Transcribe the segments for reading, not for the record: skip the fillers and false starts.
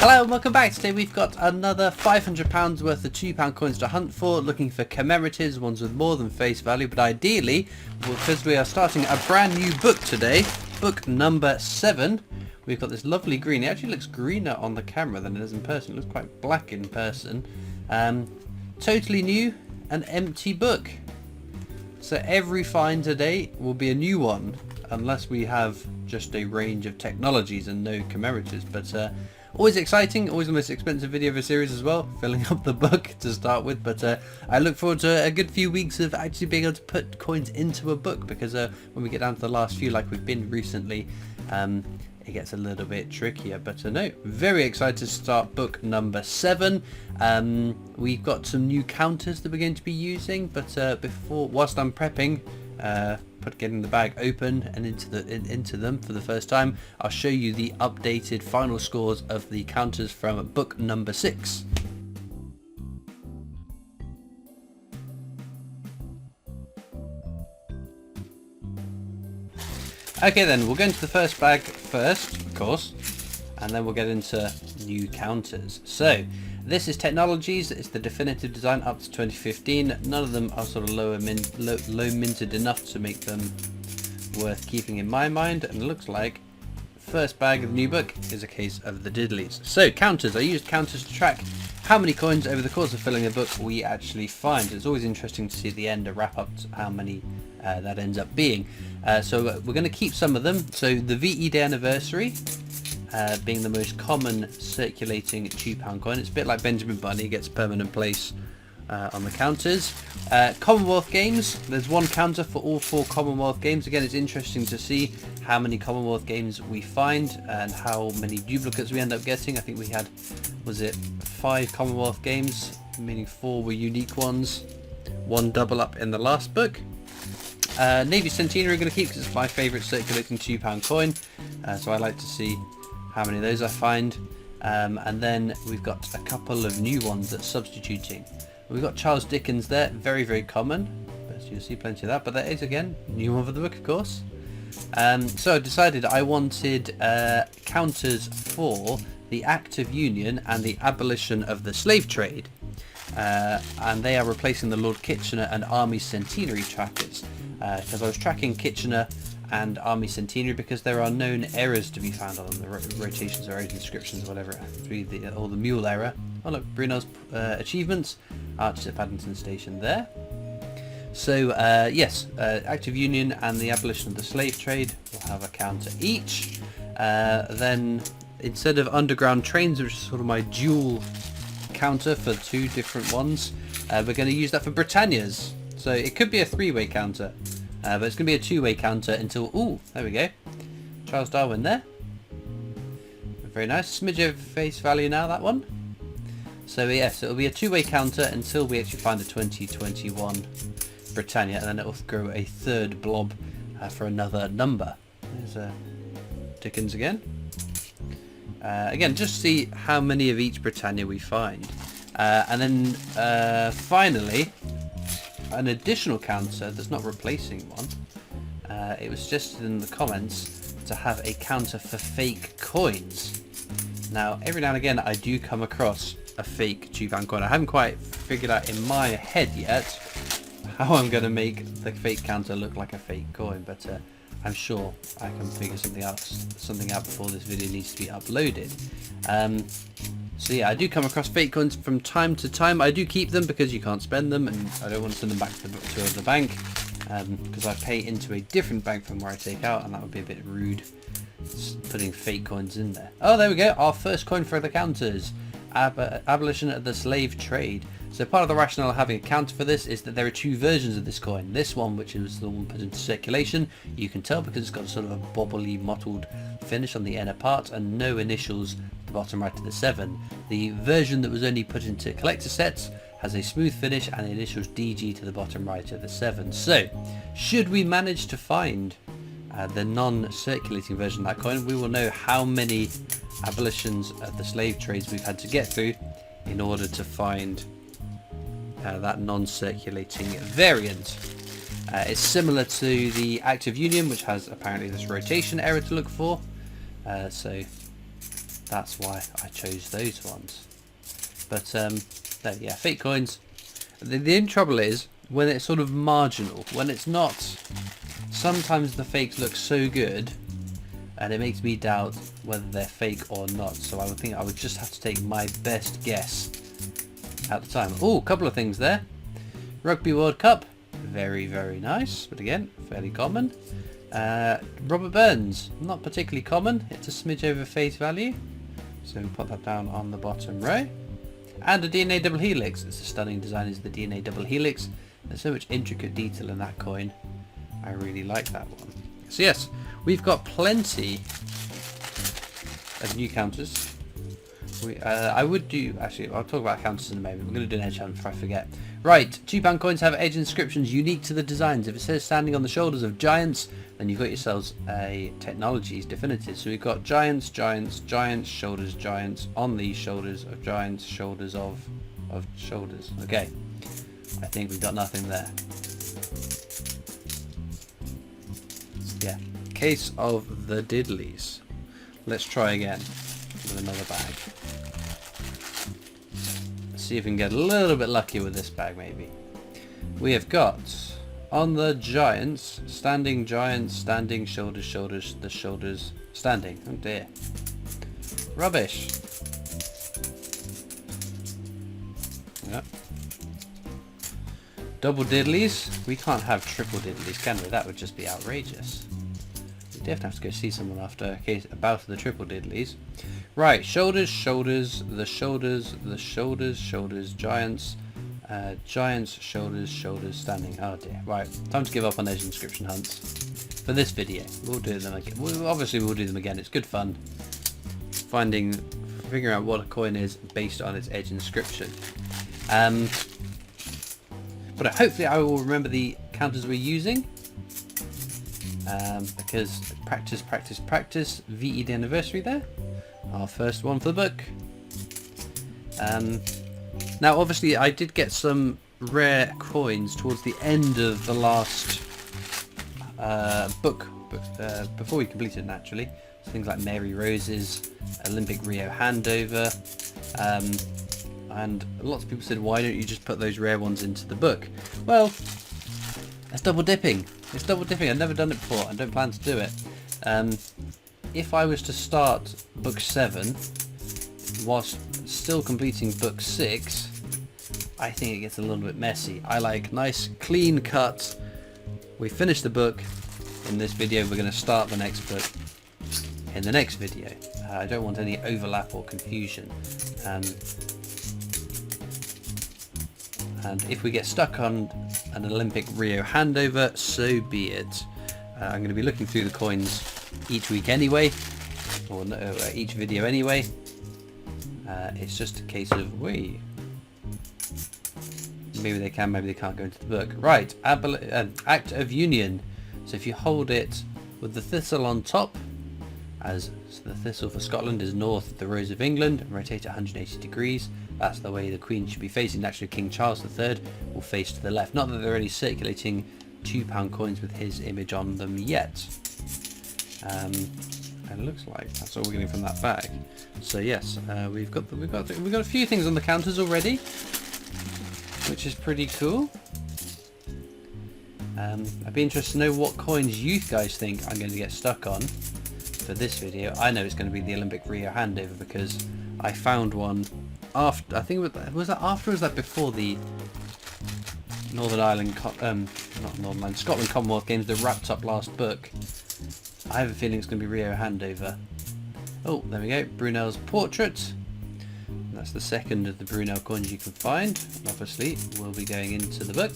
Hello and welcome back. Today we've got another £500 worth of £2 coins to hunt for, looking for commemoratives, ones with more than face value, but ideally, because we are starting a brand new book today, book number 7, we've got this lovely green. It actually looks greener on the camera than it is in person. It looks quite black in person. Totally new, an empty book. So every find today will be a new one, unless we have just a range of technologies and no commemoratives, but always exciting, always the most expensive video of a series as well, filling up the book to start with, but I look forward to a good few weeks of actually being able to put coins into a book, because when we get down to the last few like we've been recently, it gets a little bit trickier, but no, very excited to start book number 7. We've got some new counters that we're going to be using, but whilst I'm prepping, getting the bag open and into them for the first time, I'll show you the updated final scores of the counters from book number 6. Okay then, we'll go into the first bag first, of course, and then we'll get into new counters. So this is Technologies. It's the definitive design up to 2015. None of them are sort of low minted enough to make them worth keeping in my mind, and it looks like first bag of the new book is a case of the diddlies. So counters, I used counters to track how many coins over the course of filling a book we actually find. It's always interesting to see at the end a wrap up to how many that ends up being. So we're going to keep some of them. So the VE Day Anniversary, being the most common circulating £2 coin. It's a bit like Benjamin Bunny, gets permanent place on the counters. Commonwealth Games, there's one counter for all 4 Commonwealth Games. Again, it's interesting to see how many Commonwealth Games we find and how many duplicates we end up getting. I think we had, was it 5 Commonwealth Games, meaning 4 were unique ones, 1 double up in the last book. Navy Centenary I'm going to keep because it's my favourite circulating £2 coin, so I like to see how many of those I find. And then we've got a couple of new ones that's substituting. We've got Charles Dickens there, very, very common, but you'll see plenty of that, but that is, again, new one for the book, of course. So I decided I wanted counters for the Act of Union and the abolition of the slave trade, and they are replacing the Lord Kitchener and Army Centenary trackers, because I was tracking Kitchener and Army Centenary because there are known errors to be found on the rotations or inscriptions or whatever, or the mule error. Oh look, Brunel's achievements, Archers at Paddington Station there. So yes, Act of Union and the abolition of the slave trade will have a counter each. Then instead of underground trains, which is sort of my dual counter for 2 different ones, we're going to use that for Britannias. So it could be a 3-way counter, but it's going to be a 2-way counter until, ooh, there we go, Charles Darwin there. Very nice, smidge of face value now, that one. So yes, it'll be a 2-way counter until we actually find a 2021 Britannia, and then it'll grow a 3rd blob for another number. There's Dickens again. Again, just see how many of each Britannia we find. And then finally, an additional counter that's not replacing one. It was suggested in the comments to have a counter for fake coins. Now, every now and again I do come across a fake £2 coin. I haven't quite figured out in my head yet how I'm going to make the fake counter look like a fake coin, but I'm sure I can figure something out before this video needs to be uploaded. So yeah, I do come across fake coins from time to time. I do keep them because you can't spend them, and I don't want to send them back to the bank, because I pay into a different bank from where I take out, and that would be a bit rude, putting fake coins in there. Oh, there we go, our first coin for the counters. Abolition of the slave trade. So part of the rationale of having a counter for this is that there are 2 versions of this coin. This one, which is the one put into circulation, you can tell because it's got a sort of a bobbly mottled finish on the inner part and no initials at the bottom right of the 7. The version that was only put into collector sets has a smooth finish and the initials DG to the bottom right of the 7. So should we manage to find the non-circulating version of that coin, we will know how many abolitions of the slave trades we've had to get through in order to find that non-circulating variant. It's similar to the Act of Union, which has apparently this rotation error to look for. So That's why I chose those ones. But no, yeah, fake coins. The only trouble is when it's sort of marginal, when it's not. Sometimes the fakes look so good, and it makes me doubt whether they're fake or not. So I would think I would just have to take my best guess at the time. Oh, a couple of things there. Rugby World Cup, very, very nice, but again, fairly common. Robert Burns, not particularly common. It's a smidge over face value, so we'll put that down on the bottom row. And a DNA double helix. It's a stunning design, is the DNA double helix. There's so much intricate detail in that coin. I really like that one. So yes, we've got plenty of new counters. I would do, actually, I'll talk about counters in a moment. We're going to do an edge hunt before I forget. Right, £2 coins have edge inscriptions unique to the designs. If it says standing on the shoulders of giants, then you've got yourselves a technologies definitive. So we've got giants, giants, giants, shoulders, giants, on these shoulders of giants, shoulders of shoulders. Okay, I think we've got nothing there. Yeah, case of the diddlies. Let's try again with another bag. Let's see if we can get a little bit lucky with this bag maybe. We have got on the giants, standing, shoulders, shoulders, the shoulders, standing. Oh dear. Rubbish. Yep. Double diddlies. We can't have triple diddlies, can we? That would just be outrageous. We definitely have to go see someone after a bout of the triple diddlies. Right, shoulders, shoulders, the shoulders, the shoulders, shoulders, giants, giants, shoulders, shoulders, standing. Oh dear. Right, time to give up on those inscription hunts for this video. We'll do them again. Obviously we'll do them again. It's good fun figuring out what a coin is based on its edge inscription. But hopefully I will remember the counters we're using. Because practice, practice, practice. VE the anniversary there. Our first one for the book. Now obviously I did get some rare coins towards the end of the last book before we completed it naturally. So things like Mary Rose's Olympic Rio handover. And lots of people said, why don't you just put those rare ones into the book? Well, that's double dipping. It's double dipping. I've never done it before and don't plan to do it. If I was to start book 7 whilst still completing book 6, I think it gets a little bit messy. I like nice clean cut. We finished the book in this video. We're going to start the next book in the next video. I don't want any overlap or confusion. And if we get stuck on an Olympic Rio handover, so be it. I'm going to be looking through the coins each week anyway, or no, each video anyway. It's just a case of maybe they can, maybe they can't go into the book. Right, Act of Union. So if you hold it with the thistle on top, as the thistle for Scotland is north, the rose of England, and rotate it 180 degrees. That's the way the Queen should be facing. Actually, King Charles III will face to the left. Not that there are any circulating £2 coins with his image on them yet. And it looks like that's all we're getting from that bag. So yes, we've got a few things on the counters already, which is pretty cool. I'd be interested to know what coins you guys think I'm going to get stuck on for this video. I know it's going to be the Olympic Rio handover because I found one after, I think was that after or was that before the Northern Ireland, not Northern Ireland, Scotland Commonwealth Games that wrapped up last book. I have a feeling it's going to be Rio handover. Oh, there we go, Brunel's portrait. And that's the second of the Brunel coins you can find. And obviously, we'll be going into the book.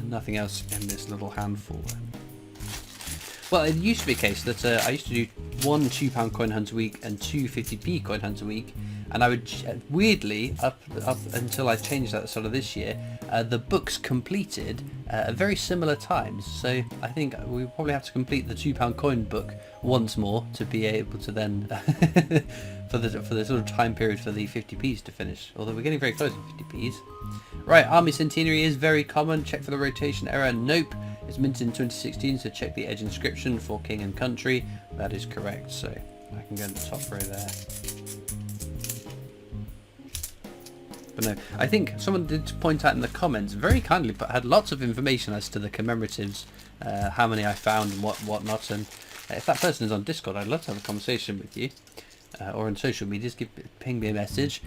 Nothing else in this little handful. Well, it used to be a case that I used to do 1 £2 coin hunt a week and 2 50p coin hunts a week, and I would weirdly up until I changed that at the start of this year, the books completed at very similar times. So I think we probably have to complete the £2 coin book once more to be able to then for the sort of time period for the 50p's to finish. Although we're getting very close to 50p's. Right, Army Centenary is very common. Check for the rotation error. Nope. It's minted in 2016, so check the edge inscription for King and Country. That is correct. So I can go in the top row there. But no, I think someone did point out in the comments, very kindly, but had lots of information as to the commemoratives, how many I found and whatnot. And if that person is on Discord, I'd love to have a conversation with you. Or on social media, just ping me a message.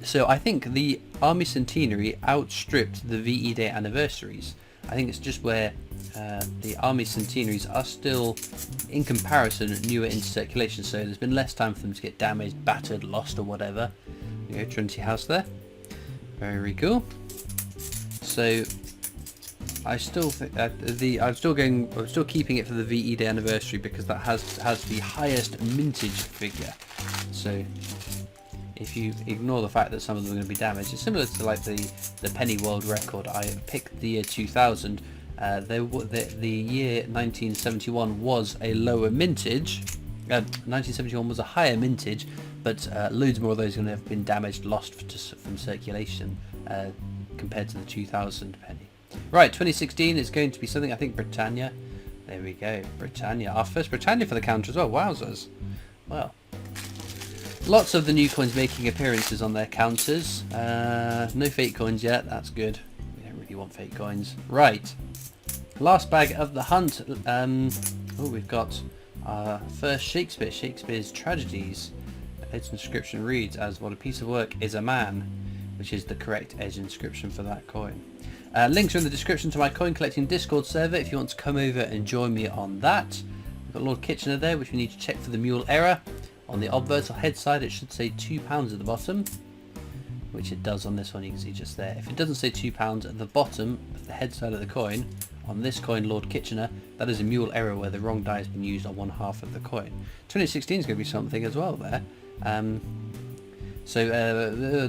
So I think the Army Centenary outstripped the VE Day anniversaries. I think it's just where the Army Centenaries are still, in comparison, newer into circulation. So there's been less time for them to get damaged, battered, lost, or whatever. There you go, Trinity House there. Very cool. So I still think I'm still keeping it for the VE Day anniversary because that has the highest mintage figure. So if you ignore the fact that some of them are going to be damaged, it's similar to like the penny world record. I picked the year 2000. The year 1971 was a lower mintage. 1971 was a higher mintage, but loads more of those are going to have been damaged, lost from circulation compared to the 2000 penny. Right, 2016 is going to be something, I think, Britannia. There we go, Britannia. Our first Britannia for the counter as well. Wowzers. Well, lots of the new coins making appearances on their counters. No fake coins yet. That's good. We don't really want fake coins. Right. Last bag of the hunt. We've got our first Shakespeare. Shakespeare's Tragedies. Its inscription reads as, "What a piece of work is a man," which is the correct edge inscription for that coin. Links are in the description to my coin collecting Discord server if you want to come over and join me on that. We've got Lord Kitchener there, which we need to check for the mule error. On the obverse or head side, it should say £2 at the bottom, which it does on this one. You can see just there. If it doesn't say £2 at the bottom of the head side of the coin, on this coin, Lord Kitchener, that is a mule error where the wrong die has been used on one half of the coin. 2016 is going to be something as well there.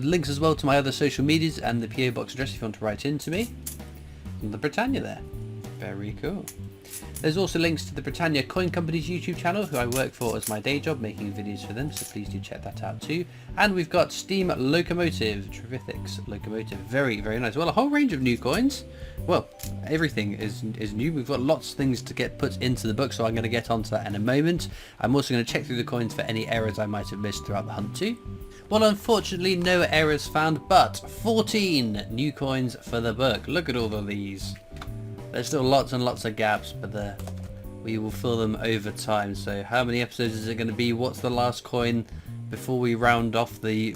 Links as well to my other social medias and the PO box address if you want to write in to me. And the Britannia there. Very cool. There's also links to the Britannia Coin Company's YouTube channel, who I work for as my day job, making videos for them, so please do check that out too. And we've got Steam Locomotive, Trevithic's Locomotive. Very, very nice. Well, a whole range of new coins. Well, everything is new. We've got lots of things to get put into the book, so I'm going to get onto that in a moment. I'm also going to check through the coins for any errors I might have missed throughout the hunt too. Well, unfortunately, no errors found, but 14 new coins for the book. Look at all of these. There's still lots and lots of gaps, but we will fill them over time. So how many episodes is it going to be? What's the last coin before we round off the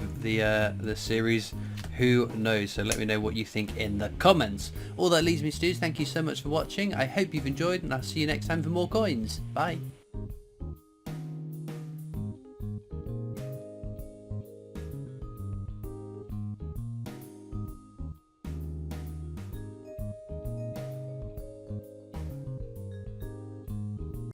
series? Who knows? So let me know what you think in the comments. All that leaves me to do is thank you so much for watching. I hope you've enjoyed, and I'll see you next time for more coins. Bye.